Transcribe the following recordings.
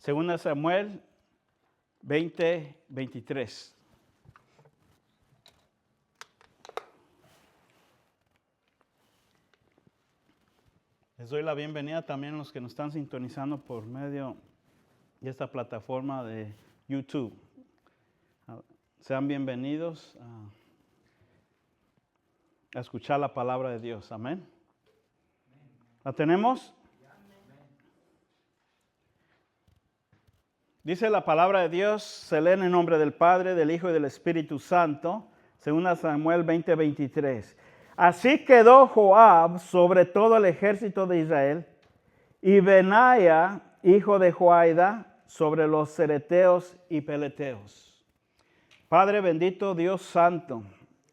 Segunda Samuel 20:23. Les doy la bienvenida también a los que nos están sintonizando por medio de esta plataforma de YouTube. Sean bienvenidos a escuchar la palabra de Dios. Amén. ¿La tenemos? Dice la palabra de Dios, se lee en el nombre del Padre, del Hijo y del Espíritu Santo, según Samuel 20:23. Así quedó Joab sobre todo el ejército de Israel, y Benaia, hijo de Joiada, sobre los cereteos y peleteos. Padre bendito, Dios santo,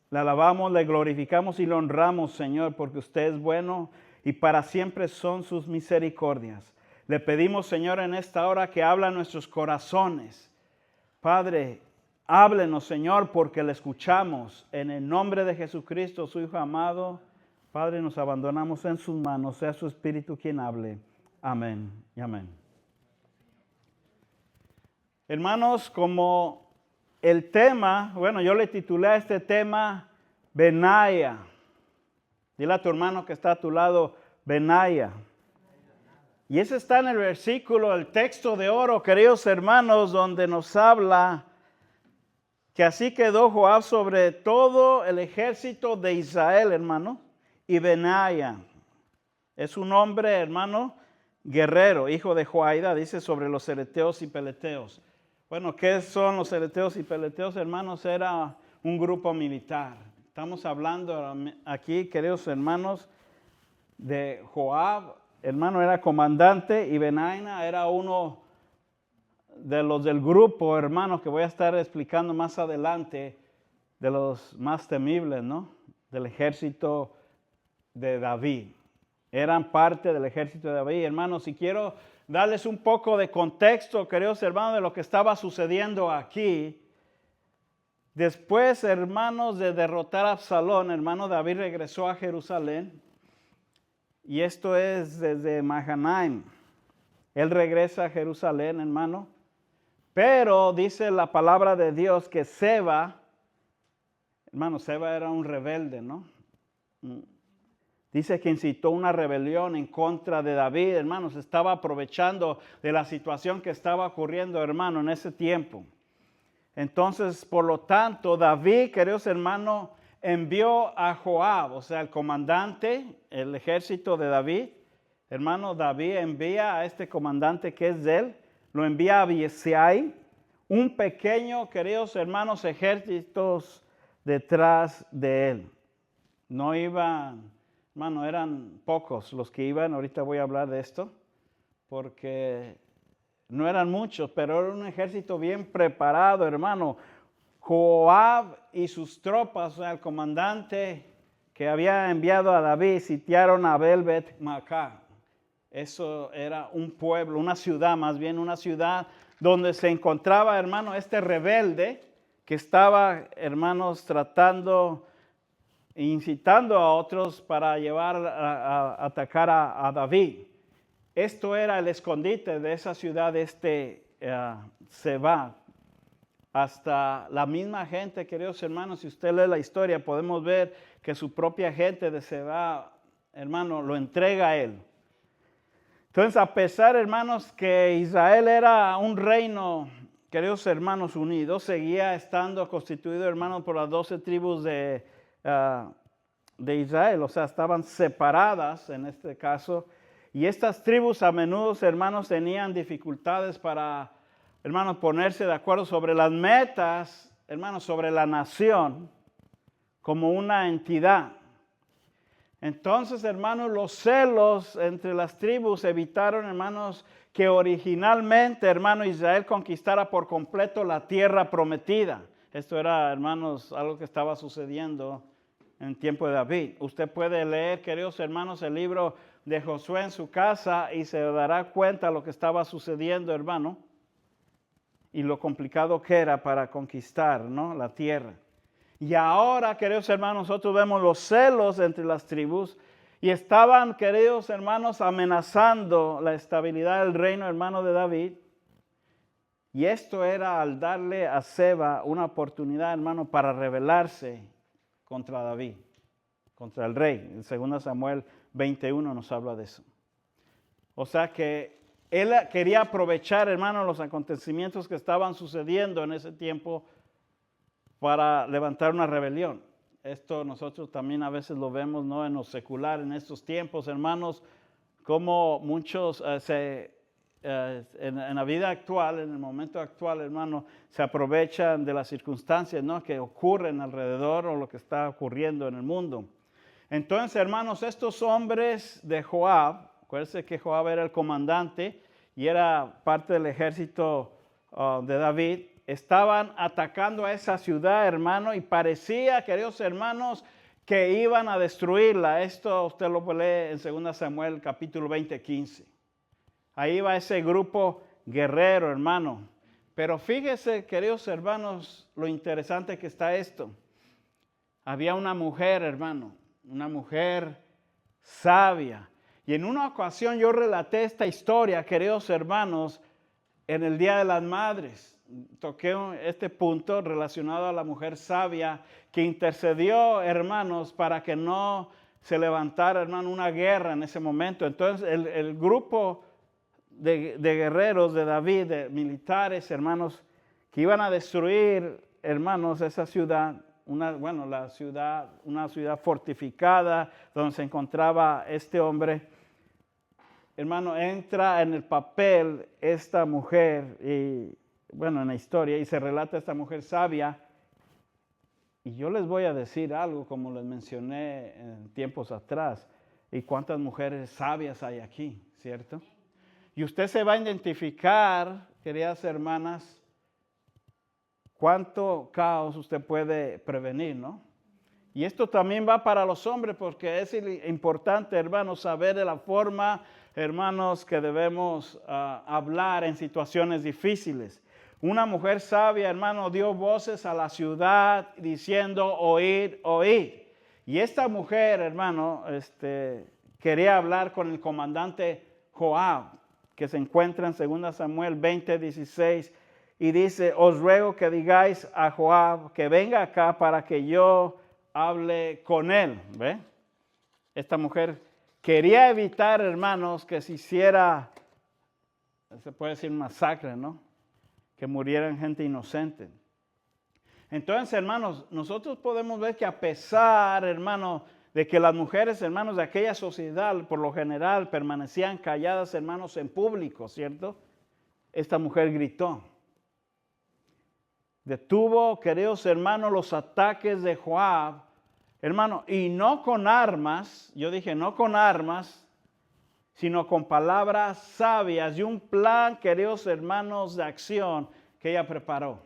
le alabamos, le glorificamos y le honramos, Señor, porque usted es bueno y para siempre son sus misericordias. Le pedimos, Señor, en esta hora que habla a nuestros corazones. Padre, háblenos, Señor, porque le escuchamos. En el nombre de Jesucristo, su Hijo amado. Padre, nos abandonamos en sus manos. Sea su Espíritu quien hable. Amén y amén. Hermanos, como el tema, yo le titulé a este tema Benaia. Dile a tu hermano que está a tu lado, Benaia. Y ese está en el versículo, el texto de oro, queridos hermanos, donde nos habla que así quedó Joab sobre todo el ejército de Israel, hermano, y Benaia. Es un hombre, hermano, guerrero, hijo de Joiada, dice sobre los cereteos y peleteos. Bueno, ¿qué son los cereteos y peleteos, hermanos? Era un grupo militar. Estamos hablando aquí, queridos hermanos, de Joab. Hermano era comandante y Benaia era uno de los del grupo, hermanos, que voy a estar explicando más adelante, de los más temibles, ¿no? Del ejército de David. Eran parte del ejército de David. Hermanos, si quiero darles un poco de contexto, queridos hermanos, de lo que estaba sucediendo aquí. Después, hermanos, de derrotar a Absalón, hermano, David regresó a Jerusalén. Y esto es desde Mahanaim. Él regresa a Jerusalén, hermano. Pero dice la palabra de Dios que Seba, hermano, Seba era un rebelde, ¿no? Dice que incitó una rebelión en contra de David, hermano. Se estaba aprovechando de la situación que estaba ocurriendo, hermano, en ese tiempo. Entonces, por lo tanto, David, queridos hermanos, envió a Joab, o sea, el comandante, el ejército de David. Hermano, David envía a este comandante que es de él, lo envía a Abiesai, un pequeño, queridos hermanos, ejércitos detrás de él. No iban, hermano, eran pocos los que iban, ahorita voy a hablar de esto, porque no eran muchos, pero era un ejército bien preparado, hermano. Joab y sus tropas, o sea, el comandante que había enviado a David, sitiaron a Abel-Bet-Maacah. Eso era un pueblo, una ciudad, más bien una ciudad donde se encontraba, hermano, este rebelde que estaba, hermanos, tratando, incitando a otros para llevar a atacar a David. Esto era el escondite de esa ciudad, Seba. Hasta la misma gente, queridos hermanos, si usted lee la historia, podemos ver que su propia gente de Seba, hermano, lo entrega a él. Entonces, a pesar, hermanos, que Israel era un reino, queridos hermanos, unidos, seguía estando constituido, hermanos, por las 12 tribus de Israel, o sea, estaban separadas en este caso, y estas tribus a menudo, hermanos, tenían dificultades para, hermanos, ponerse de acuerdo sobre las metas, hermanos, sobre la nación como una entidad. Entonces, hermanos, los celos entre las tribus evitaron, hermanos, que originalmente, hermano, Israel conquistara por completo la tierra prometida. Esto era, hermanos, algo que estaba sucediendo en el tiempo de David. Usted puede leer, queridos hermanos, el libro de Josué en su casa y se dará cuenta de lo que estaba sucediendo, hermano, y lo complicado que era para conquistar, ¿no?, la tierra. Y ahora, queridos hermanos, nosotros vemos los celos entre las tribus y estaban, queridos hermanos, amenazando la estabilidad del reino, hermano, de David. Y esto era al darle a Seba una oportunidad, hermano, para rebelarse contra David, contra el rey. En 2 Samuel 21 nos habla de eso. O sea que él quería aprovechar, hermano, los acontecimientos que estaban sucediendo en ese tiempo para levantar una rebelión. Esto nosotros también a veces lo vemos, ¿no? En lo secular, en estos tiempos, hermanos, como muchos en la vida actual, en el momento actual, hermano, se aprovechan de las circunstancias, ¿no? Que ocurren alrededor o lo que está ocurriendo en el mundo. Entonces, hermanos, estos hombres de Joab, acuérdense que Joab era el comandante y era parte del ejército de David, estaban atacando a esa ciudad, hermano, y parecía, queridos hermanos, que iban a destruirla. Esto usted lo lee en 2 Samuel capítulo 20, 15. Ahí va ese grupo guerrero, hermano. Pero fíjese, queridos hermanos, lo interesante que está esto. Había una mujer, hermano, una mujer sabia. Y en una ocasión yo relaté esta historia, queridos hermanos, en el Día de las Madres. Toqué este punto relacionado a la mujer sabia que intercedió, hermanos, para que no se levantara, hermano, una guerra en ese momento. Entonces el grupo de guerreros de David, de militares, hermanos, que iban a destruir, hermanos, esa ciudad, una ciudad fortificada donde se encontraba este hombre. Hermano, entra en el papel esta mujer, y en la historia, y se relata esta mujer sabia. Y yo les voy a decir algo, como les mencioné en tiempos atrás, y cuántas mujeres sabias hay aquí, ¿cierto? Y usted se va a identificar, queridas hermanas, cuánto caos usted puede prevenir, ¿no? Y esto también va para los hombres, porque es importante, hermanos, saber de la forma, hermanos, que debemos hablar en situaciones difíciles. Una mujer sabia, hermano, dio voces a la ciudad diciendo, oíd, oíd. Y esta mujer, hermano, quería hablar con el comandante Joab, que se encuentra en 2 Samuel 20, 16, y dice, os ruego que digáis a Joab que venga acá para que yo hable con él. ¿Ve? Esta mujer quería evitar, hermanos, que se hiciera, se puede decir, masacre, ¿no? Que murieran gente inocente. Entonces, hermanos, nosotros podemos ver que a pesar, hermanos, de que las mujeres, hermanos, de aquella sociedad, por lo general, permanecían calladas, hermanos, en público, ¿cierto? Esta mujer gritó. Detuvo, queridos hermanos, los ataques de Joab, hermano, y no con armas, yo dije no con armas, sino con palabras sabias y un plan, queridos hermanos, de acción que ella preparó.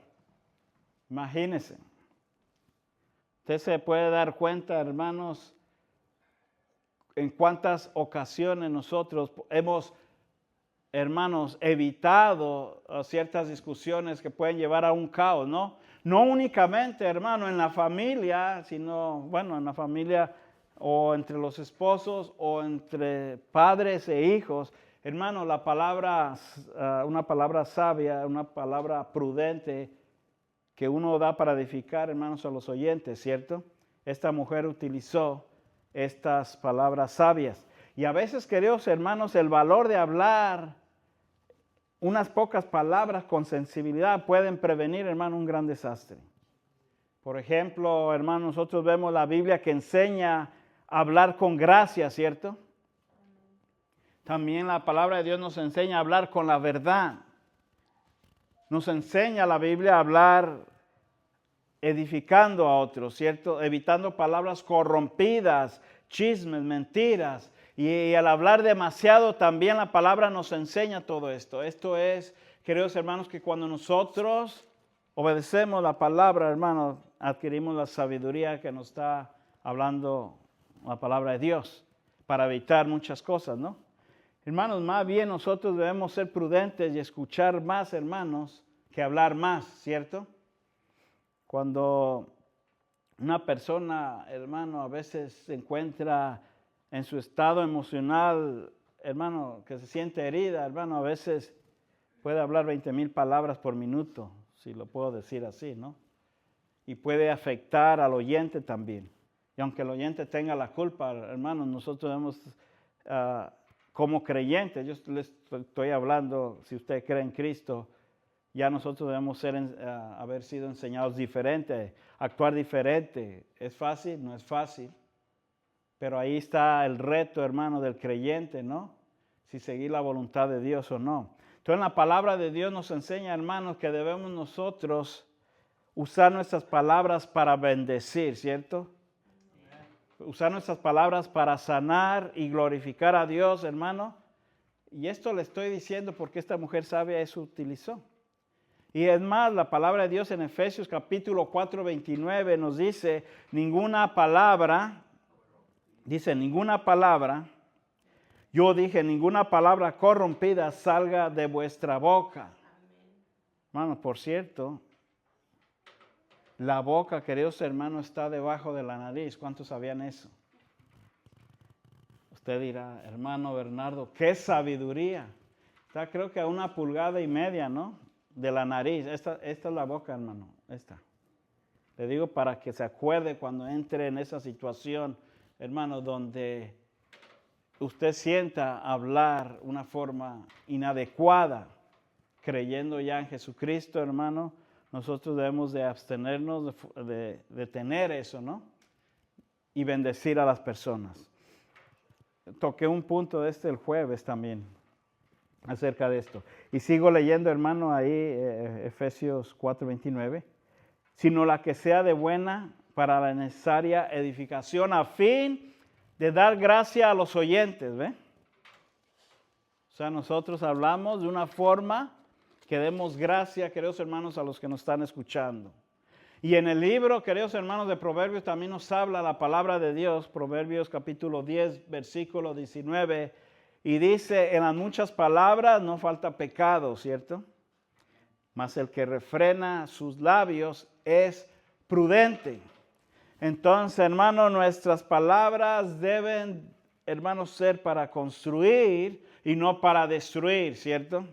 Imagínense. Usted se puede dar cuenta, hermanos, en cuántas ocasiones nosotros hemos, hermanos, evitado ciertas discusiones que pueden llevar a un caos, ¿no? No únicamente, hermano, en la familia, sino, en la familia o entre los esposos o entre padres e hijos. Hermano, una palabra sabia, una palabra prudente que uno da para edificar, hermanos, a los oyentes, ¿cierto? Esta mujer utilizó estas palabras sabias. Y a veces, queridos hermanos, el valor de hablar unas pocas palabras con sensibilidad pueden prevenir, hermano, un gran desastre. Por ejemplo, hermano, nosotros vemos la Biblia que enseña a hablar con gracia, ¿cierto? También la palabra de Dios nos enseña a hablar con la verdad. Nos enseña la Biblia a hablar edificando a otros, ¿cierto? Evitando palabras corrompidas, chismes, mentiras. Y al hablar demasiado también la palabra nos enseña todo esto. Esto es, queridos hermanos, que cuando nosotros obedecemos la palabra, hermanos, adquirimos la sabiduría que nos está hablando la palabra de Dios para evitar muchas cosas, ¿no? Hermanos, más bien nosotros debemos ser prudentes y escuchar más, hermanos, que hablar más, ¿cierto? Cuando una persona, hermano, a veces se encuentra en su estado emocional, hermano, que se siente herida, hermano, a veces puede hablar 20,000 palabras por minuto, si lo puedo decir así, ¿no? Y puede afectar al oyente también. Y aunque el oyente tenga la culpa, hermanos, nosotros debemos, como creyentes, yo les estoy hablando, si usted cree en Cristo, ya nosotros debemos haber sido enseñados diferente, actuar diferente. ¿Es fácil? No es fácil. Pero ahí está el reto, hermano, del creyente, ¿no? Si seguir la voluntad de Dios o no. Entonces, la palabra de Dios nos enseña, hermanos, que debemos nosotros usar nuestras palabras para bendecir, ¿cierto? Usar nuestras palabras para sanar y glorificar a Dios, hermano. Y esto le estoy diciendo porque esta mujer sabia eso utilizó. Y es más, la palabra de Dios en Efesios capítulo 4, 29 nos dice, ninguna palabra, yo dije, ninguna palabra corrompida salga de vuestra boca. Hermano, por cierto, la boca, queridos hermanos, está debajo de la nariz. ¿Cuántos sabían eso? Usted dirá, hermano Bernardo, qué sabiduría. Está creo que a 1,5 pulgadas, ¿no? De la nariz. Esta es la boca, hermano. Esta. Le digo para que se acuerde cuando entre en esa situación, hermano, donde usted sienta hablar una forma inadecuada, creyendo ya en Jesucristo, hermano. Nosotros debemos de abstenernos de tener eso, ¿no? Y bendecir a las personas. Toqué un punto el jueves también acerca de esto. Y sigo leyendo, hermano, ahí Efesios 4:29. Sino la que sea de buena para la necesaria edificación a fin de dar gracia a los oyentes, ¿ve? O sea, nosotros hablamos de una forma que demos gracia, queridos hermanos, a los que nos están escuchando. Y en el libro, queridos hermanos, de Proverbios también nos habla la palabra de Dios, Proverbios capítulo 10, versículo 19, y dice, en las muchas palabras no falta pecado, ¿cierto? Mas el que refrena sus labios es prudente. Entonces, hermanos, nuestras palabras deben, hermanos, ser para construir y no para destruir, ¿cierto?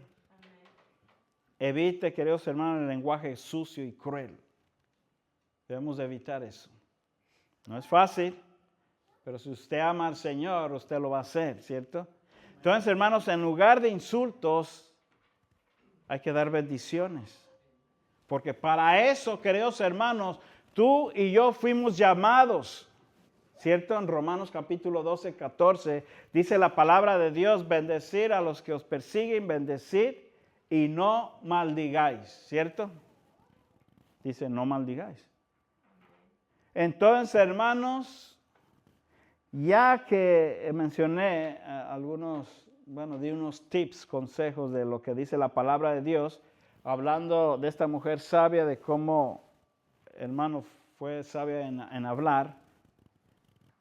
Evite, queridos hermanos, el lenguaje sucio y cruel. Debemos evitar eso. No es fácil, pero si usted ama al Señor, usted lo va a hacer, ¿cierto? Entonces, hermanos, en lugar de insultos, hay que dar bendiciones. Porque para eso, queridos hermanos, tú y yo fuimos llamados, ¿cierto? En Romanos capítulo 12, 14, dice la palabra de Dios, bendecir a los que os persiguen, bendecir y no maldigáis, ¿cierto? Dice, no maldigáis. Entonces, hermanos, ya que mencioné di unos tips, consejos de lo que dice la palabra de Dios, hablando de esta mujer sabia, de cómo, hermano, fue sabia en hablar,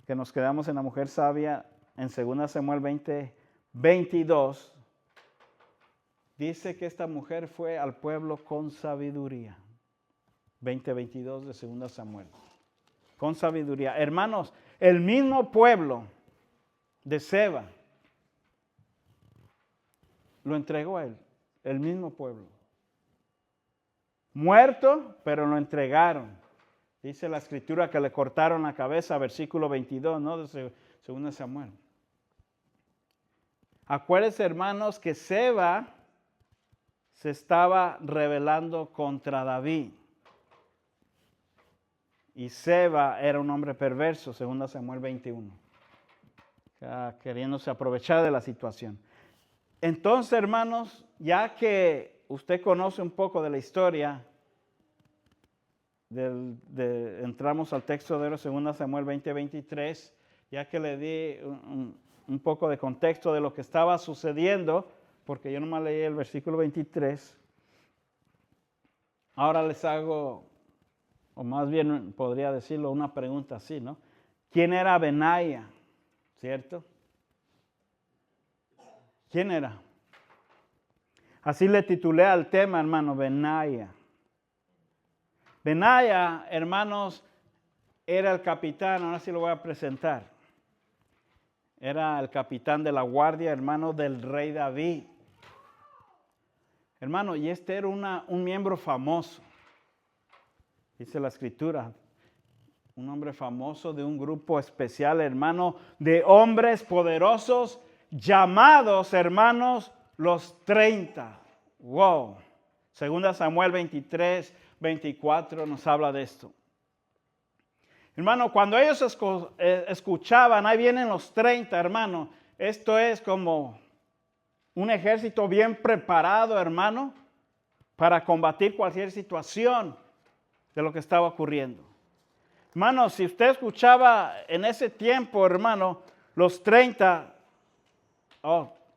que nos quedamos en la mujer sabia en 2 Samuel 20, 22, dice que esta mujer fue al pueblo con sabiduría. 20:22 de 2 Samuel. Con sabiduría. Hermanos, el mismo pueblo de Seba lo entregó a él. El mismo pueblo. Muerto, pero lo entregaron. Dice la escritura que le cortaron la cabeza, versículo 22, ¿no? De 2 Samuel. Acuérdense, hermanos, que Seba se estaba rebelando contra David. Y Seba era un hombre perverso, 2 Samuel 21. Queriéndose aprovechar de la situación. Entonces, hermanos, ya que usted conoce un poco de la historia, entramos al texto de 2 Samuel 20, 23, ya que le di un poco de contexto de lo que estaba sucediendo, porque yo nomás leí el versículo 23. Ahora les hago, o más bien podría decirlo, una pregunta así, ¿no? ¿Quién era Benaía? ¿Cierto? ¿Quién era? Así le titulé al tema, hermano, Benaía. Benaía, hermanos, era el capitán, ahora sí lo voy a presentar. Era el capitán de la guardia, hermano, del rey David. Hermano, y este era un miembro famoso. Dice la Escritura, un hombre famoso de un grupo especial, hermano, de hombres poderosos llamados, hermanos, los 30. Wow. Segunda Samuel 23, 24 nos habla de esto. Hermano, cuando ellos escuchaban, ahí vienen los 30, hermano. Esto es como un ejército bien preparado, hermano, para combatir cualquier situación de lo que estaba ocurriendo. Hermano, si usted escuchaba en ese tiempo, hermano, los 30,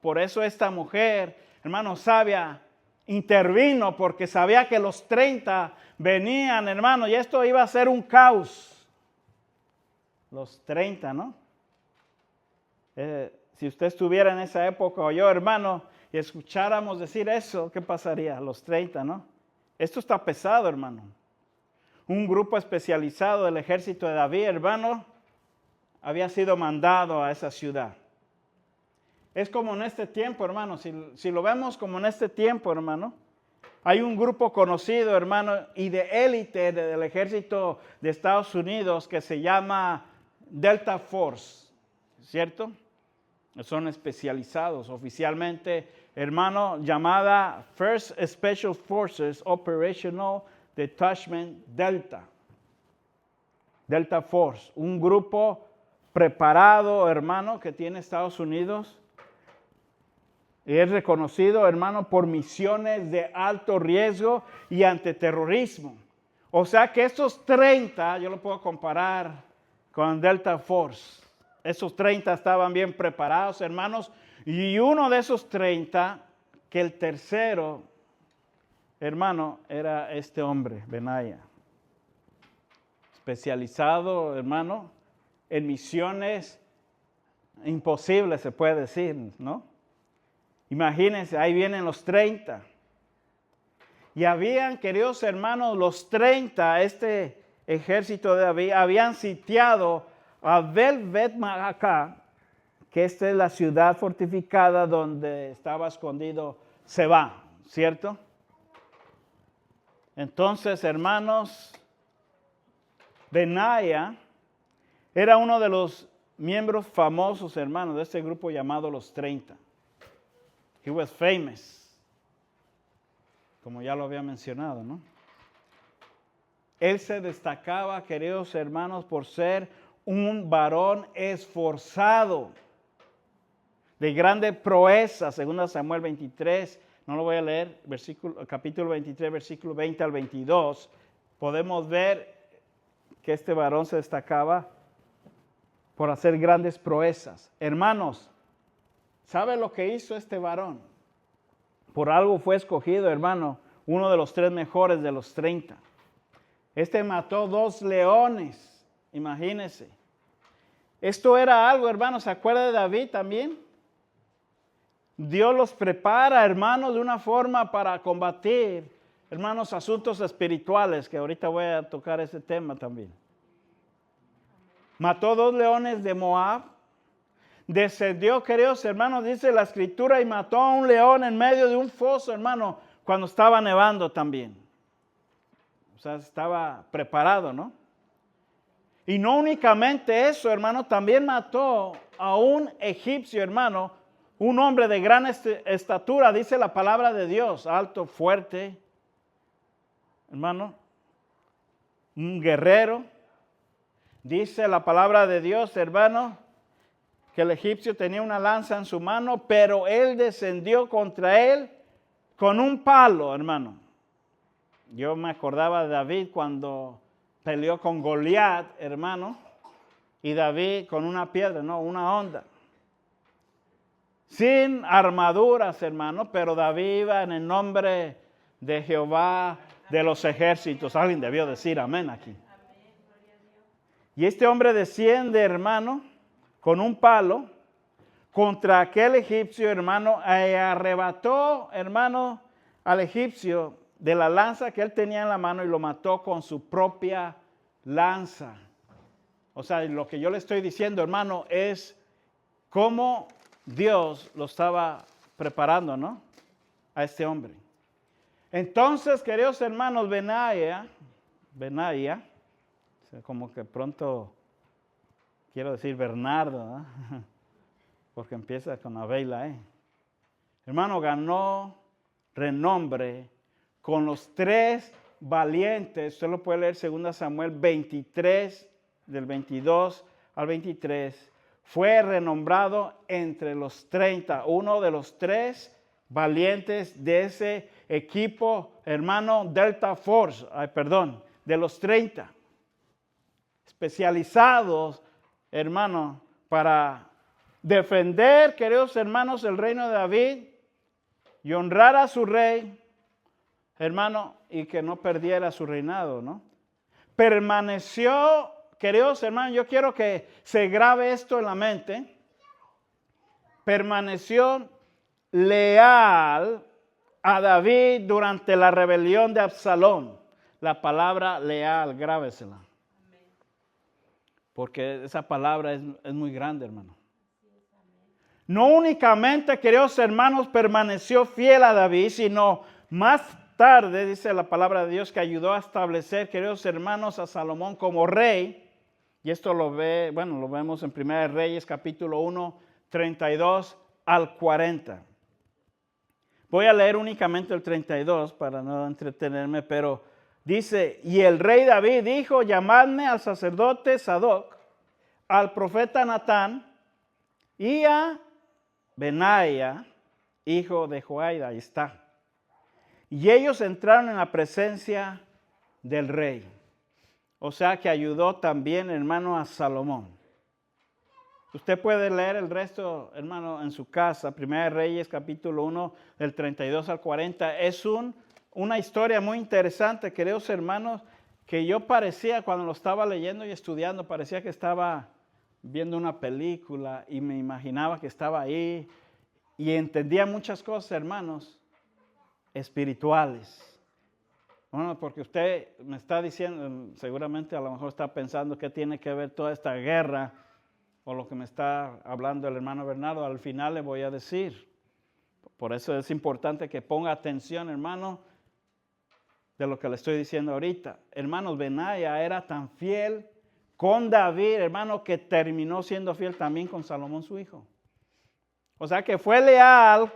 por eso esta mujer, hermano, sabia, intervino porque sabía que los 30 venían, hermano, y esto iba a ser un caos. Los 30, ¿no? Si usted estuviera en esa época o yo, hermano, y escucháramos decir eso, ¿qué pasaría? Los 30, ¿no? Esto está pesado, hermano. Un grupo especializado del ejército de David, hermano, había sido mandado a esa ciudad. Es como en este tiempo, hermano, si lo vemos como en este tiempo, hermano, hay un grupo conocido, hermano, y de élite del ejército de Estados Unidos que se llama Delta Force, ¿cierto? Son especializados oficialmente, hermano, llamada First Special Forces Operational Detachment Delta. Delta Force, un grupo preparado, hermano, que tiene Estados Unidos. Y es reconocido, hermano, por misiones de alto riesgo y antiterrorismo. O sea que estos 30, yo lo puedo comparar con Delta Force. Esos 30 estaban bien preparados, hermanos. Y uno de esos 30, que el tercero, hermano, era este hombre, Benaya. Especializado, hermano, en misiones imposibles, se puede decir, ¿no? Imagínense, ahí vienen los 30. Y habían, queridos hermanos, los 30, este ejército de David, habían sitiado a Bet-Maacah, que esta es la ciudad fortificada donde estaba escondido Seba, ¿cierto? Entonces, hermanos, Benaya era uno de los miembros famosos, hermanos, de este grupo llamado los 30. He was famous, como ya lo había mencionado, ¿no? Él se destacaba, queridos hermanos, por ser un varón esforzado, de grande proeza, según Samuel 23, no lo voy a leer, capítulo 23, versículo 20 al 22, podemos ver que este varón se destacaba por hacer grandes proezas. Hermanos, ¿sabe lo que hizo este varón? Por algo fue escogido, hermano, uno de los 3 mejores de los 30. Este mató 2 leones, imagínense. Esto era algo, hermano, ¿se acuerda de David también? Dios los prepara, hermanos, de una forma para combatir, hermanos, asuntos espirituales, que ahorita voy a tocar ese tema también. Mató 2 leones de Moab. Descendió, queridos hermanos, dice la Escritura, y mató a un león en medio de un foso, hermano, cuando estaba nevando también. O sea, estaba preparado, ¿no? Y no únicamente eso, hermano, también mató a un egipcio, hermano, un hombre de gran estatura, dice la palabra de Dios, alto, fuerte, hermano, un guerrero. Dice la palabra de Dios, hermano, que el egipcio tenía una lanza en su mano, pero él descendió contra él con un palo, hermano. Yo me acordaba de David cuando peleó con Goliat, hermano, y David con una piedra, no, una honda. Sin armaduras, hermano, pero David iba en el nombre de Jehová de los ejércitos. Alguien debió decir amén aquí. Y este hombre desciende, hermano, con un palo contra aquel egipcio, hermano, y arrebató, hermano, al egipcio de la lanza que él tenía en la mano y lo mató con su propia lanza. O sea, lo que yo le estoy diciendo, hermano, es cómo Dios lo estaba preparando, ¿no? A este hombre. Entonces, queridos hermanos, Benaía, como que pronto quiero decir Bernardo, ¿eh? Porque empieza con Abela, hermano, ganó renombre con los 3 valientes. Usted lo puede leer 2 Samuel 23, del 22 al 23. Fue renombrado entre los 30, uno de los 3 valientes de ese equipo, hermano, Delta Force, de los 30. Especializados, hermano, para defender, queridos hermanos, el reino de David y honrar a su rey, hermano, y que no perdiera su reinado, ¿no? Permaneció, queridos hermanos, yo quiero que se grabe esto en la mente. Permaneció leal a David durante la rebelión de Absalón. La palabra leal, grábesela. Porque esa palabra es muy grande, hermano. No únicamente, queridos hermanos, permaneció fiel a David, sino más tarde, dice la palabra de Dios, que ayudó a establecer, queridos hermanos, a Salomón como rey. Y esto lo vemos en 1 Reyes, capítulo 1, 32 al 40. Voy a leer únicamente el 32 para no entretenerme, pero dice, y el rey David dijo, llamadme al sacerdote Sadoc, al profeta Natán y a Benaía, hijo de Joiada. Ahí está. Y ellos entraron en la presencia del rey. O sea que ayudó también, hermano, a Salomón. Usted puede leer el resto, hermano, en su casa. 1 Reyes, capítulo 1, del 32 al 40. Es una historia muy interesante, queridos hermanos, que yo parecía, cuando lo estaba leyendo y estudiando, parecía que estaba viendo una película y me imaginaba que estaba ahí y entendía muchas cosas, hermanos, espirituales. Bueno, porque usted me está diciendo, seguramente a lo mejor está pensando que tiene que ver toda esta guerra o lo que me está hablando el hermano Bernardo. Al final le voy a decir. Por eso es importante que ponga atención, hermano, de lo que le estoy diciendo ahorita. Hermanos, Benaía era tan fiel con David, hermano, que terminó siendo fiel también con Salomón, su hijo. O sea que fue leal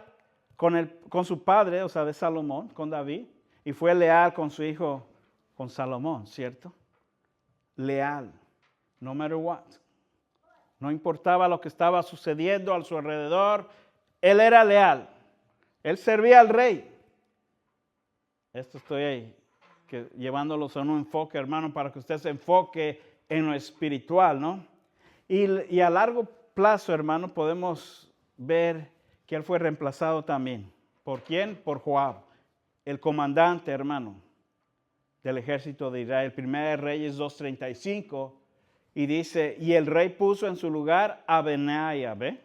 con su padre, o sea, de Salomón, con David, y fue leal con su hijo, con Salomón, ¿cierto? Leal, no matter what. No importaba lo que estaba sucediendo a su alrededor, él era leal. Él servía al rey. Esto estoy ahí, llevándolos a un enfoque, hermano, para que usted se enfoque en lo espiritual, ¿no? Y a largo plazo, hermano, podemos ver que él fue reemplazado también. ¿Por quién? Por Joab, el comandante, hermano, del ejército de Israel. 1 Reyes 2:35, y dice, y el rey puso en su lugar a Benaía, ¿ve?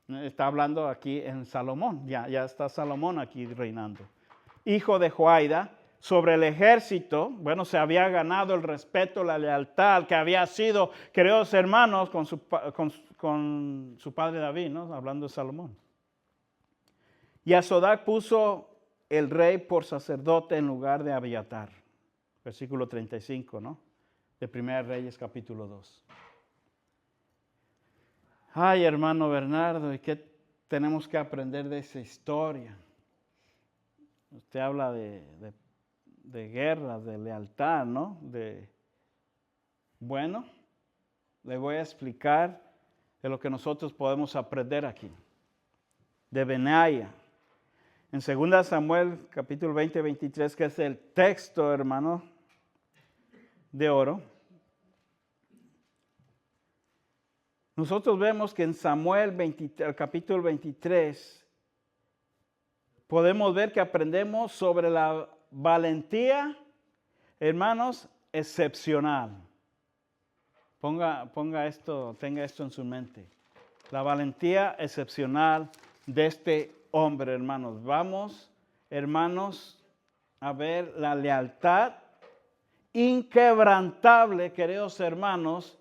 Está hablando aquí en Salomón, ya está Salomón aquí reinando. Hijo de Joiada, sobre el ejército. Bueno, se había ganado el respeto, la lealtad que había sido, queridos hermanos, con su padre David, ¿no? Hablando de Salomón. Y a Sodac puso el rey por sacerdote en lugar de Abiatar. Versículo 35, ¿no? De 1 Reyes, capítulo 2. Ay, hermano Bernardo, ¿y qué tenemos que aprender de esa historia? Usted habla de guerra, de lealtad, ¿no? Bueno, le voy a explicar de lo que nosotros podemos aprender aquí. De Benaía. En 2 Samuel, capítulo 20-23, que es el texto, hermano, de oro. Nosotros vemos que en Samuel, el capítulo 23, podemos ver que aprendemos sobre la valentía, hermanos, excepcional. Tenga esto en su mente. La valentía excepcional de este hombre, hermanos. Vamos, hermanos, a ver la lealtad inquebrantable, queridos hermanos,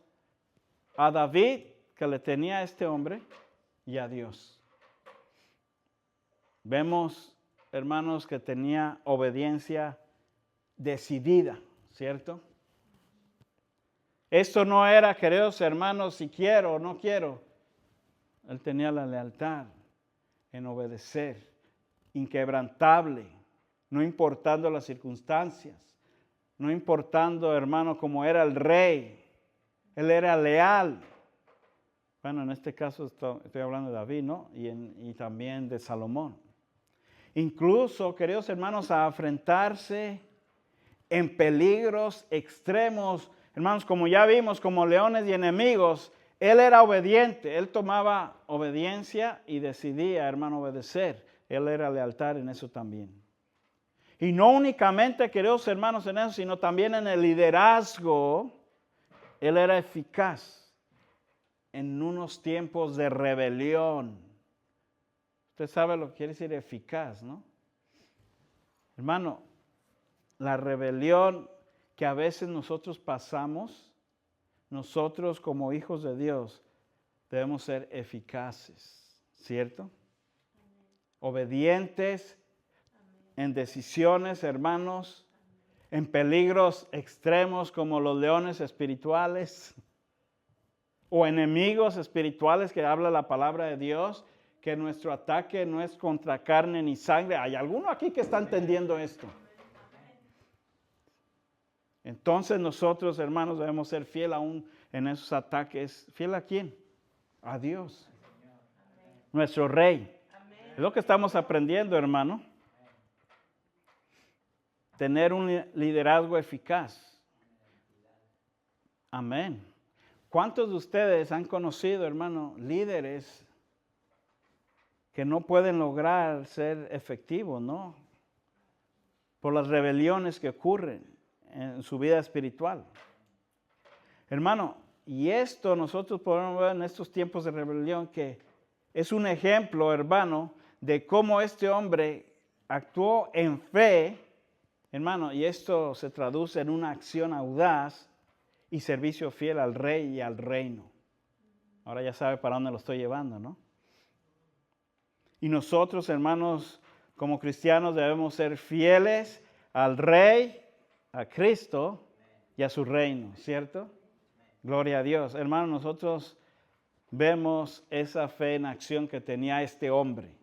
a David, que le tenía a este hombre, y a Dios. Vemos hermanos, que tenía obediencia decidida, ¿cierto? Esto no era, queridos hermanos, si quiero o no quiero. Él tenía la lealtad en obedecer, inquebrantable, no importando las circunstancias, no importando, hermano, cómo era el rey. Él era leal. Bueno, en este caso estoy hablando de David, ¿no? Y también de Salomón. Incluso, queridos hermanos, a enfrentarse en peligros extremos, hermanos, como ya vimos, como leones y enemigos, él era obediente, él tomaba obediencia y decidía, hermano, obedecer. Él era lealtad en eso también. Y no únicamente, queridos hermanos, en eso, sino también en el liderazgo, él era eficaz en unos tiempos de rebelión. Usted sabe lo que quiere decir eficaz, ¿no? Hermano, la rebelión que a veces nosotros pasamos, nosotros como hijos de Dios debemos ser eficaces, ¿cierto? Obedientes en decisiones, hermanos, en peligros extremos como los leones espirituales o enemigos espirituales que habla la palabra de Dios, que nuestro ataque no es contra carne ni sangre. ¿Hay alguno aquí que está entendiendo esto? Entonces nosotros, hermanos, debemos ser fiel aún en esos ataques. ¿Fiel a quién? A Dios. Nuestro Rey. Es lo que estamos aprendiendo, hermano. Tener un liderazgo eficaz. Amén. ¿Cuántos de ustedes han conocido, hermano, líderes que no pueden lograr ser efectivos, ¿no? Por las rebeliones que ocurren en su vida espiritual. Hermano, y esto nosotros podemos ver en estos tiempos de rebelión que es un ejemplo, hermano, de cómo este hombre actuó en fe, hermano, y esto se traduce en una acción audaz y servicio fiel al rey y al reino. Ahora ya sabe para dónde lo estoy llevando, ¿no? Y nosotros, hermanos, como cristianos debemos ser fieles al rey, a Cristo y a su reino, ¿cierto? Gloria a Dios. Hermano, nosotros vemos esa fe en acción que tenía este hombre.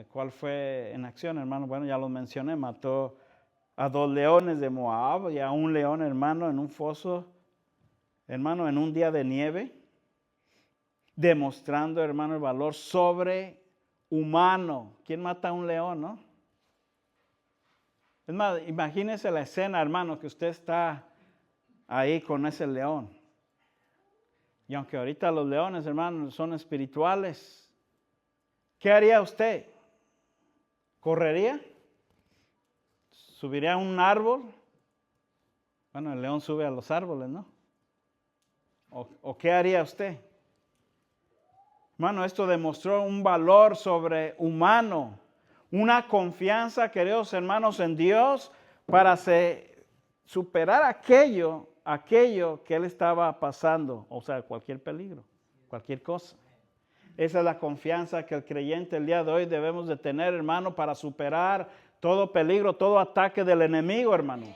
¿Cuál fue en acción, hermano? Bueno, ya lo mencioné, mató a 2 leones de Moab y a un león, hermano, en un foso, hermano, en un día de nieve, demostrando, hermano, el valor sobrehumano. ¿Quién mata a un león, no? Es más, imagínese la escena, hermano, que usted está ahí con ese león. Y aunque ahorita los leones, hermano, son espirituales, ¿qué haría usted? ¿Correría? ¿Subiría a un árbol? Bueno, el león sube a los árboles, ¿no? ¿O qué haría usted? Hermano, esto demostró un valor sobrehumano, una confianza, queridos hermanos, en Dios para superar aquello que él estaba pasando, o sea, cualquier peligro, cualquier cosa. Esa es la confianza que el creyente el día de hoy debemos de tener, hermano, para superar todo peligro, todo ataque del enemigo, hermano.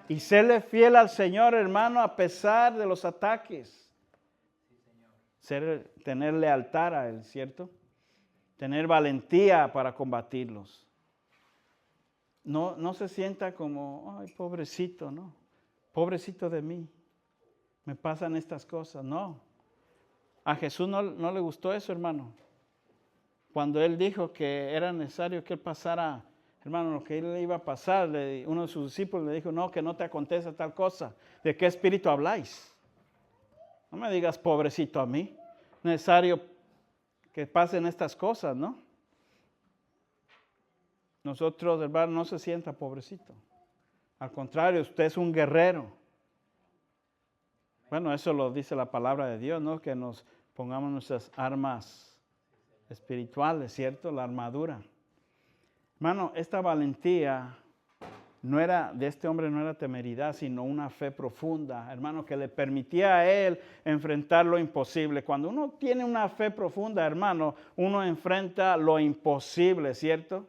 Y serle fiel al Señor, hermano, a pesar de los ataques. Tener lealtad a Él, ¿cierto? Tener valentía para combatirlos. No se sienta como, ay, pobrecito, ¿no? Pobrecito de mí. Me pasan estas cosas, no. A Jesús no le gustó eso, hermano. Cuando Él dijo que era necesario que Él pasara, hermano, lo que Él le iba a pasar, uno de sus discípulos le dijo, no, que no te acontezca tal cosa. ¿De qué espíritu habláis? No me digas pobrecito a mí. Es necesario que pasen estas cosas, ¿no? Nosotros, hermano, no se sienta pobrecito. Al contrario, usted es un guerrero. Bueno, eso lo dice la palabra de Dios, ¿no? Que nos pongamos nuestras armas espirituales, ¿cierto? La armadura. Hermano, esta valentía de este hombre no era temeridad, sino una fe profunda, hermano, que le permitía a él enfrentar lo imposible. Cuando uno tiene una fe profunda, hermano, uno enfrenta lo imposible, ¿cierto?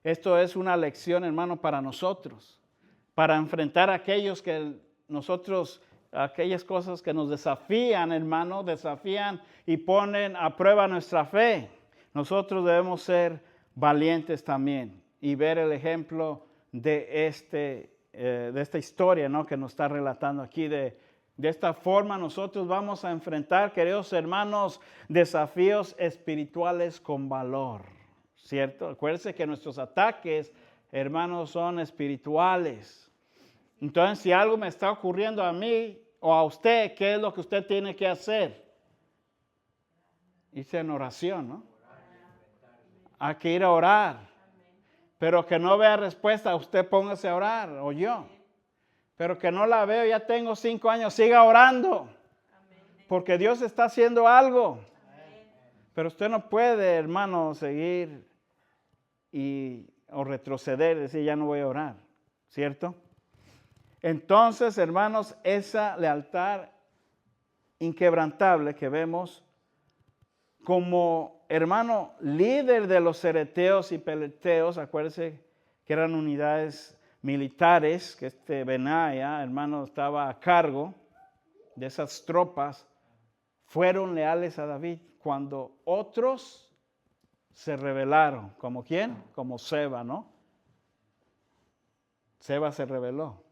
Esto es una lección, hermano, para nosotros, para enfrentar aquellas cosas que nos desafían, hermano, desafían y ponen a prueba nuestra fe. Nosotros debemos ser valientes también y ver el ejemplo de esta historia, ¿no?, que nos está relatando aquí. De esta forma nosotros vamos a enfrentar, queridos hermanos, desafíos espirituales con valor, ¿cierto? Acuérdense que nuestros ataques, hermanos, son espirituales. Entonces, si algo me está ocurriendo a mí o a usted, ¿qué es lo que usted tiene que hacer? Irse en oración, ¿no? Hay que ir a orar. Pero que no vea respuesta, usted póngase a orar, o yo. Pero que no la veo, ya tengo 5 años, siga orando. Porque Dios está haciendo algo. Pero usted no puede, hermano, seguir o retroceder, decir, ya no voy a orar, ¿cierto? Entonces, hermanos, esa lealtad inquebrantable que vemos como, hermano, líder de los cereteos y peleteos, acuérdense que eran unidades militares, que Benaia, hermano, estaba a cargo de esas tropas, fueron leales a David cuando otros se rebelaron. ¿Como quién? Como Seba, ¿no? Seba se rebeló,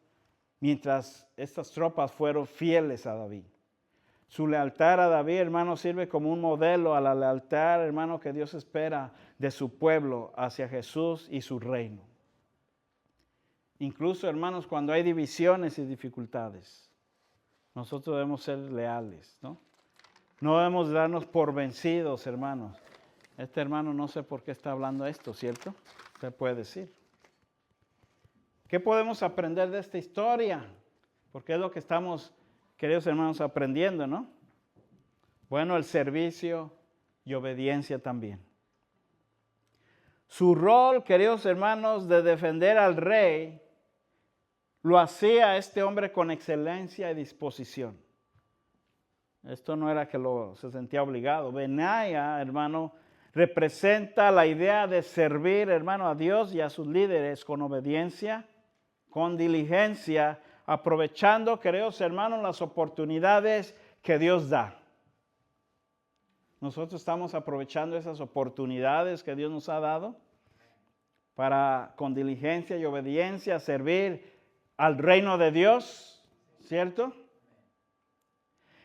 mientras estas tropas fueron fieles a David. Su lealtad a David, hermano, sirve como un modelo a la lealtad, hermano, que Dios espera de su pueblo hacia Jesús y su reino. Incluso, hermanos, cuando hay divisiones y dificultades, nosotros debemos ser leales, ¿no? No debemos darnos por vencidos, hermanos. Este hermano no sé por qué está hablando esto, ¿cierto? Usted puede decir. ¿Qué podemos aprender de esta historia? Porque es lo que estamos, queridos hermanos, aprendiendo, ¿no? Bueno, el servicio y obediencia también. Su rol, queridos hermanos, de defender al rey, lo hacía este hombre con excelencia y disposición. Esto no era que se sentía obligado. Benaia, hermano, representa la idea de servir, hermano, a Dios y a sus líderes con obediencia, con diligencia, aprovechando, queridos hermanos, las oportunidades que Dios da. Nosotros estamos aprovechando esas oportunidades que Dios nos ha dado para, con diligencia y obediencia, servir al reino de Dios, ¿cierto?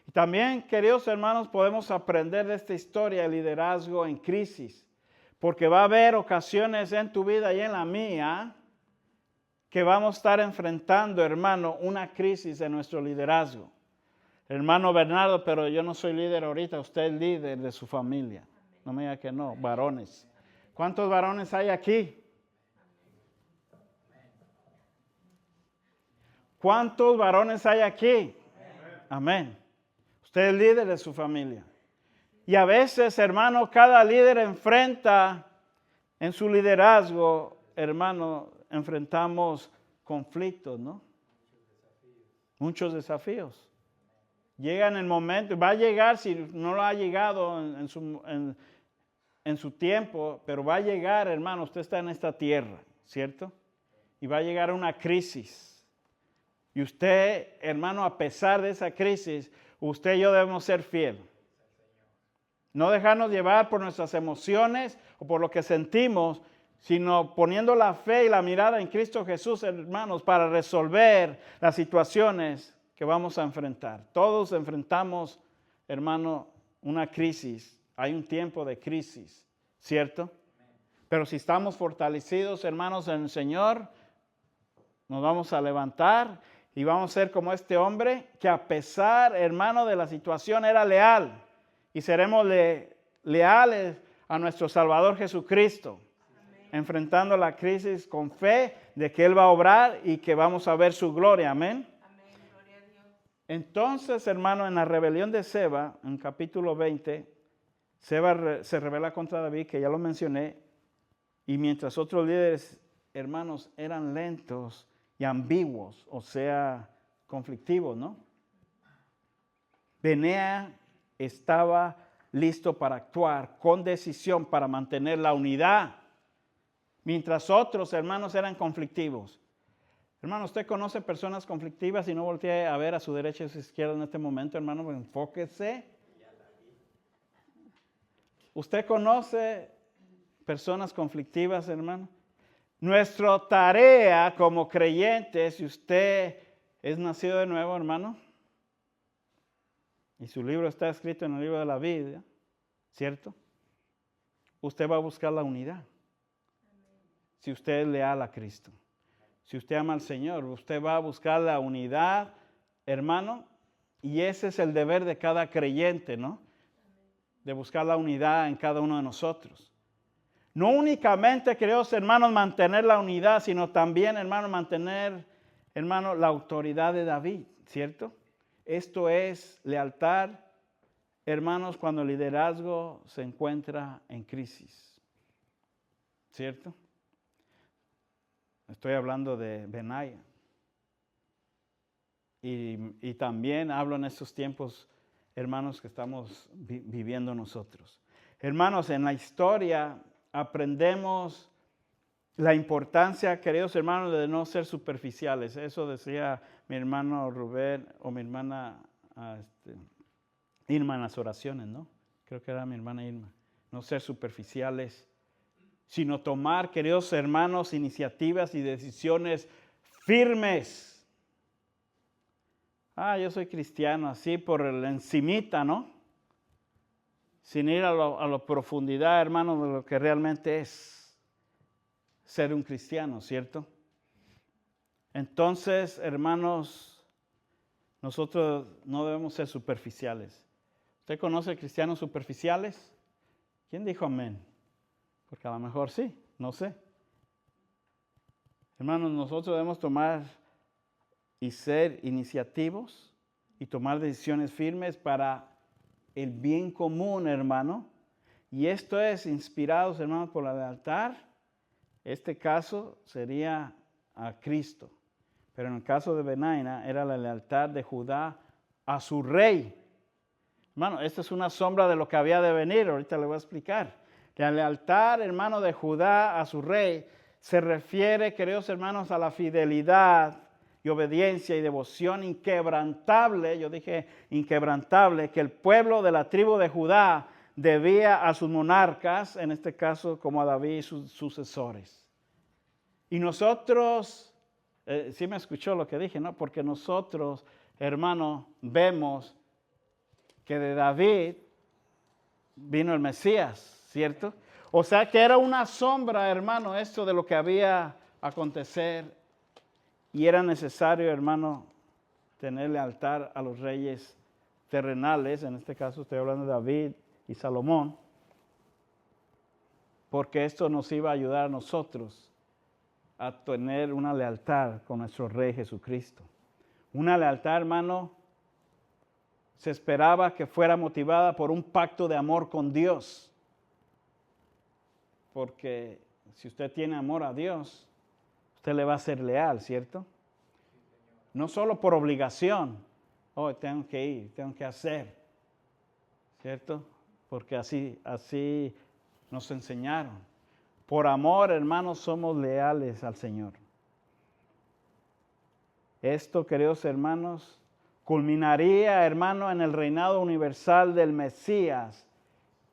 Y también, queridos hermanos, podemos aprender de esta historia de liderazgo en crisis, porque va a haber ocasiones en tu vida y en la mía que vamos a estar enfrentando, hermano, una crisis en nuestro liderazgo. Hermano Bernardo, pero yo no soy líder ahorita, usted es líder de su familia. No me diga que no, varones. ¿Cuántos varones hay aquí? ¿Cuántos varones hay aquí? Amén. Usted es líder de su familia. Y a veces, hermano, cada líder enfrenta en su liderazgo, hermano, enfrentamos conflictos, ¿no? Muchos desafíos. Llega en el momento, va a llegar, si no lo ha llegado en su tiempo, pero va a llegar, hermano, usted está en esta tierra, ¿cierto? Y va a llegar una crisis. Y usted, hermano, a pesar de esa crisis, usted y yo debemos ser fieles. No dejarnos llevar por nuestras emociones o por lo que sentimos, sino poniendo la fe y la mirada en Cristo Jesús, hermanos, para resolver las situaciones que vamos a enfrentar. Todos enfrentamos, hermano, una crisis. Hay un tiempo de crisis, ¿cierto? Pero si estamos fortalecidos, hermanos, en el Señor, nos vamos a levantar y vamos a ser como este hombre que a pesar, hermano, de la situación era leal. Y seremos leales a nuestro Salvador Jesucristo. Amén. Enfrentando la crisis con fe de que Él va a obrar y que vamos a ver su gloria. Amén. Amén. Gloria a Dios. Entonces, hermano, en la rebelión de Seba, en capítulo 20, Seba se rebela contra David, que ya lo mencioné, y mientras otros líderes hermanos, eran lentos y ambiguos, o sea, conflictivos, ¿no? Benea estaba listo para actuar con decisión para mantener la unidad, mientras otros hermanos eran conflictivos. Hermano, usted conoce personas conflictivas y no voltee a ver a su derecha y a su izquierda en este momento, hermano, enfóquese. ¿Usted conoce personas conflictivas, hermano? Nuestra tarea como creyentes, si usted es nacido de nuevo, hermano, y su libro está escrito en el libro de la vida, ¿cierto? Usted va a buscar la unidad. Si usted es leal a Cristo. Si usted ama al Señor, usted va a buscar la unidad, hermano, y ese es el deber de cada creyente, ¿no? De buscar la unidad en cada uno de nosotros. No únicamente, queridos hermanos, mantener la unidad, sino también, hermano, mantener, hermano, la autoridad de David, ¿cierto? Esto es lealtad, hermanos, cuando el liderazgo se encuentra en crisis, ¿cierto? Estoy hablando de Benaya. Y también hablo en estos tiempos, hermanos, que estamos viviendo nosotros. Hermanos, en la historia aprendemos la importancia, queridos hermanos, de no ser superficiales. Eso decía mi hermano Rubén o mi hermana Irma en las oraciones, ¿no? Creo que era mi hermana Irma. No ser superficiales, sino tomar, queridos hermanos, iniciativas y decisiones firmes. Yo soy cristiano, así por el encimita, ¿no? Sin ir a la profundidad, hermano, de lo que realmente es ser un cristiano, ¿cierto? Entonces, hermanos, nosotros no debemos ser superficiales. ¿Usted conoce cristianos superficiales? ¿Quién dijo amén? Porque a lo mejor sí, no sé. Hermanos, nosotros debemos tomar y ser iniciativos y tomar decisiones firmes para el bien común, hermano. Y esto es inspirados, hermanos, por la lealtad. Este caso sería a Cristo. Pero en el caso de Benaya era la lealtad de Judá a su rey. Hermano, esta es una sombra de lo que había de venir. Ahorita le voy a explicar. La lealtad, hermano, de Judá a su rey se refiere, queridos hermanos, a la fidelidad y obediencia y devoción inquebrantable. Yo dije inquebrantable, que el pueblo de la tribu de Judá debía a sus monarcas, en este caso como a David y sus sucesores. Y nosotros, sí me escuchó lo que dije, ¿no? Porque nosotros, hermano, vemos que de David vino el Mesías, ¿cierto? O sea que era una sombra, hermano, esto de lo que había acontecer. Y era necesario, hermano, tener lealtad a los reyes terrenales. En este caso estoy hablando de David y Salomón. Porque esto nos iba a ayudar a nosotros a tener una lealtad con nuestro Rey Jesucristo. Una lealtad, hermano, se esperaba que fuera motivada por un pacto de amor con Dios. Porque si usted tiene amor a Dios, usted le va a ser leal, ¿cierto? No solo por obligación. Tengo que ir, tengo que hacer, ¿cierto? Porque así nos enseñaron. Por amor, hermanos, somos leales al Señor. Esto, queridos hermanos, culminaría, hermano, en el reinado universal del Mesías,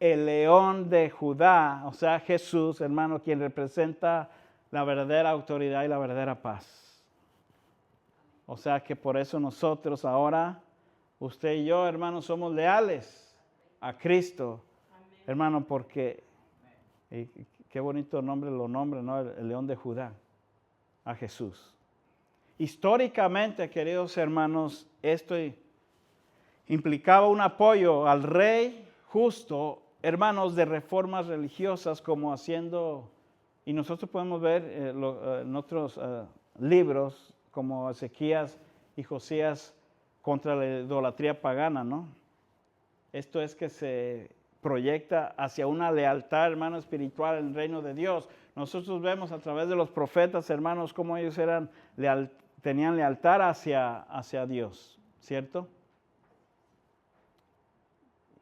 el león de Judá, o sea, Jesús, hermano, quien representa la verdadera autoridad y la verdadera paz. O sea que por eso nosotros ahora, usted y yo, hermano, somos leales a Cristo. Amén. Hermano, porque, qué bonito nombre lo nombra, ¿no? El león de Judá, a Jesús. Históricamente, queridos hermanos, esto implicaba un apoyo al rey justo, hermanos, de reformas religiosas como haciendo, y nosotros podemos ver en otros libros como Ezequías y Josías contra la idolatría pagana, ¿no? Esto es que se proyecta hacia una lealtad, hermano, espiritual en el reino de Dios. nosotros vemos a través de los profetas, hermanos, cómo ellos tenían lealtad hacia Dios, ¿cierto?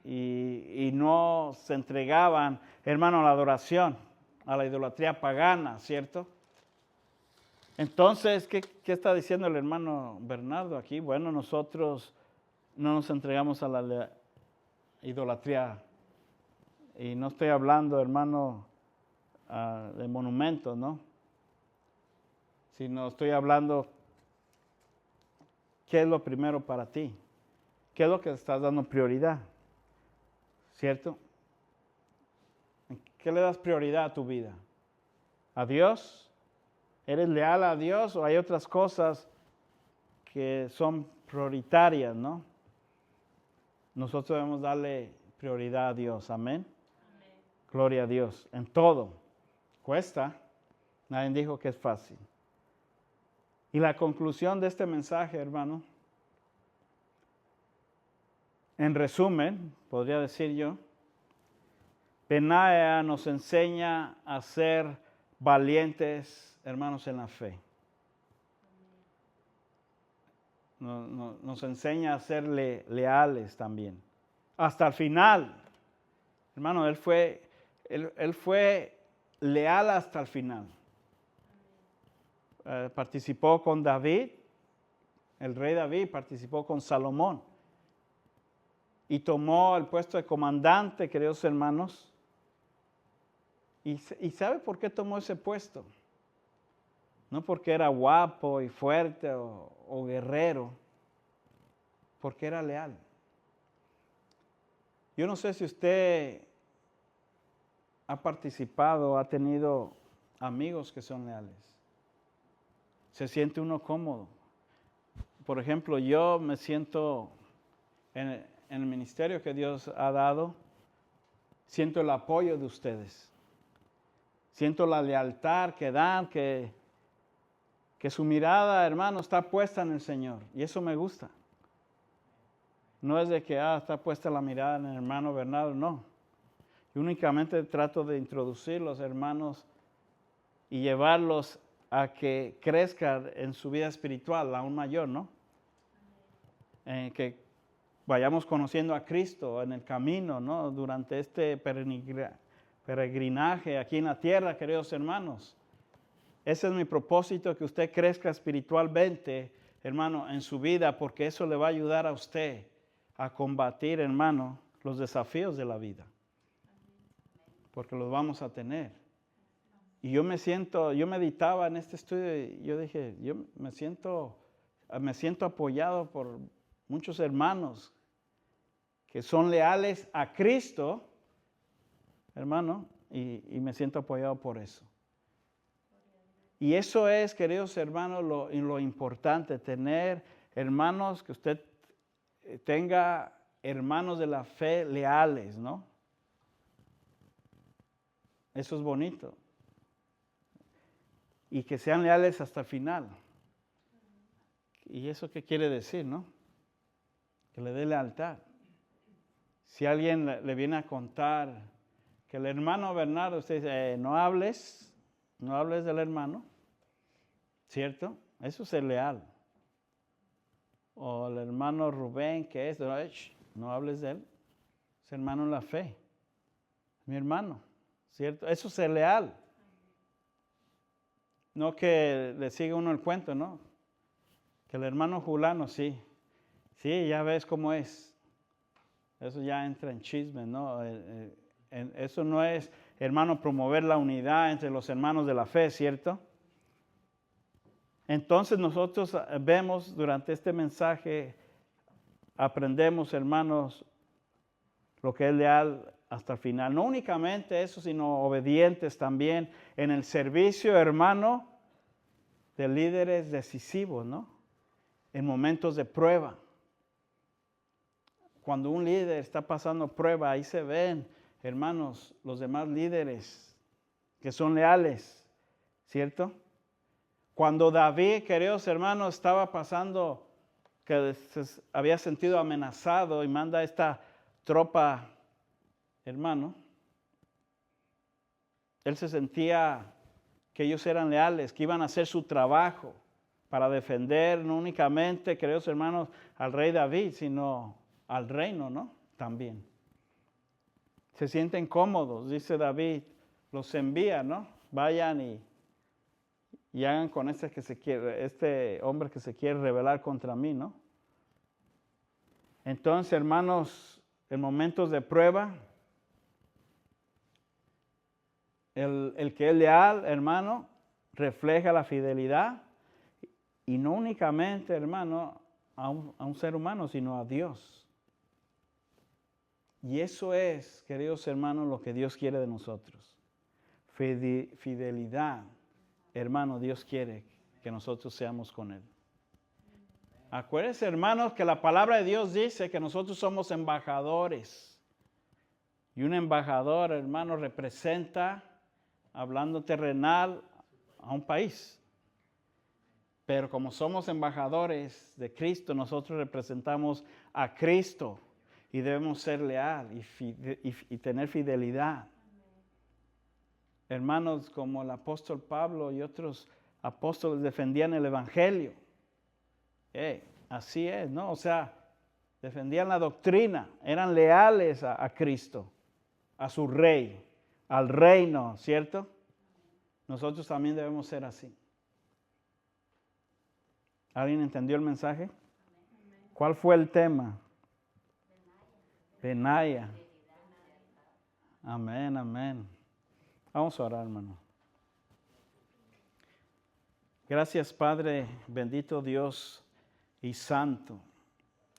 Y no se entregaban, hermano, a la adoración, a la idolatría pagana, ¿cierto? Entonces, ¿qué está diciendo el hermano Bernardo aquí? Bueno, nosotros no nos entregamos a la idolatría. Y no estoy hablando, hermano, de monumentos, ¿no? Sino estoy hablando, ¿qué es lo primero para ti? ¿Qué es lo que estás dando prioridad? ¿Cierto? ¿Qué le das prioridad a tu vida? ¿A Dios? ¿Eres leal a Dios o hay otras cosas que son prioritarias, no? Nosotros debemos darle prioridad a Dios. Amén. Amén. Gloria a Dios. En todo. Cuesta. Nadie dijo que es fácil. Y la conclusión de este mensaje, hermano, en resumen, podría decir yo, Benaia nos enseña a ser valientes, hermanos, en la fe. Nos enseña a ser leales también. Hasta el final. Hermano, él fue leal hasta el final. Participó con David, el rey David, participó con Salomón. Y tomó el puesto de comandante, queridos hermanos. ¿Y sabe por qué tomó ese puesto? No porque era guapo y fuerte o guerrero, porque era leal. Yo no sé si usted ha participado, ha tenido amigos que son leales. Se siente uno cómodo. Por ejemplo, yo me siento en el ministerio que Dios ha dado, siento el apoyo de ustedes. Siento la lealtad que dan, que su mirada, hermano, está puesta en el Señor. Y eso me gusta. No es de que está puesta la mirada en el hermano Bernardo, no. Yo únicamente trato de introducir los hermanos y llevarlos a que crezcan en su vida espiritual, aún mayor, ¿no? Que vayamos conociendo a Cristo en el camino, ¿no? Durante este peregrinaje aquí en la tierra, queridos hermanos. Ese es mi propósito, que usted crezca espiritualmente, hermano, en su vida, porque eso le va a ayudar a usted a combatir, hermano, los desafíos de la vida. Porque los vamos a tener. Y yo meditaba en este estudio y yo dije, yo me siento apoyado por muchos hermanos que son leales a Cristo, hermano, y me siento apoyado por eso. Y eso es, queridos hermanos, lo importante, tener hermanos, que usted tenga hermanos de la fe leales, ¿no? Eso es bonito. Y que sean leales hasta el final. ¿Y eso qué quiere decir, no? Que le dé lealtad. Si alguien le viene a contar que el hermano Bernardo, usted dice, no hables del hermano, ¿cierto? Eso es ser leal. O el hermano Rubén, que es, no hables de él, es hermano en la fe, mi hermano, ¿cierto? Eso es ser leal. No que le siga uno el cuento, ¿no? Que el hermano Julano, sí, ya ves cómo es. Eso ya entra en chisme, ¿no? Eso no es, hermano, promover la unidad entre los hermanos de la fe, ¿cierto? Entonces nosotros vemos durante este mensaje, aprendemos, hermanos, lo que es leal hasta el final. No únicamente eso, sino obedientes también en el servicio, hermano, de líderes decisivos, ¿no? En momentos de prueba. Cuando un líder está pasando prueba, ahí se ven, hermanos, los demás líderes que son leales, ¿cierto? Cuando David, queridos hermanos, estaba pasando, que se había sentido amenazado y manda esta tropa, hermano, él se sentía que ellos eran leales, que iban a hacer su trabajo para defender no únicamente, queridos hermanos, al rey David, sino al reino, ¿no? También. Se sienten cómodos, dice David, los envía, ¿no? Vayan y hagan con este hombre que se quiere rebelar contra mí, ¿no? Entonces, hermanos, en momentos de prueba, el que es leal, hermano, refleja la fidelidad y no únicamente, hermano, a un ser humano, sino a Dios. Y eso es, queridos hermanos, lo que Dios quiere de nosotros. Fidelidad, hermano, Dios quiere que nosotros seamos con Él. Acuérdense, hermanos, que la palabra de Dios dice que nosotros somos embajadores. Y un embajador, hermano, representa, hablando terrenal, a un país. Pero como somos embajadores de Cristo, nosotros representamos a Cristo y debemos ser leal y tener fidelidad. Hermanos, como el apóstol Pablo y otros apóstoles defendían el evangelio. Así es, ¿no? O sea, defendían la doctrina, eran leales a Cristo, a su rey, al reino, ¿cierto? Nosotros también debemos ser así. ¿Alguien entendió el mensaje? ¿Cuál fue el tema? Benaya. Amén, amén. Vamos a orar, hermano. Gracias, Padre, bendito Dios y santo.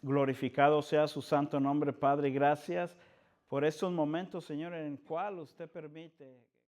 Glorificado sea su santo nombre, Padre. Gracias por estos momentos, Señor, en el cual usted permite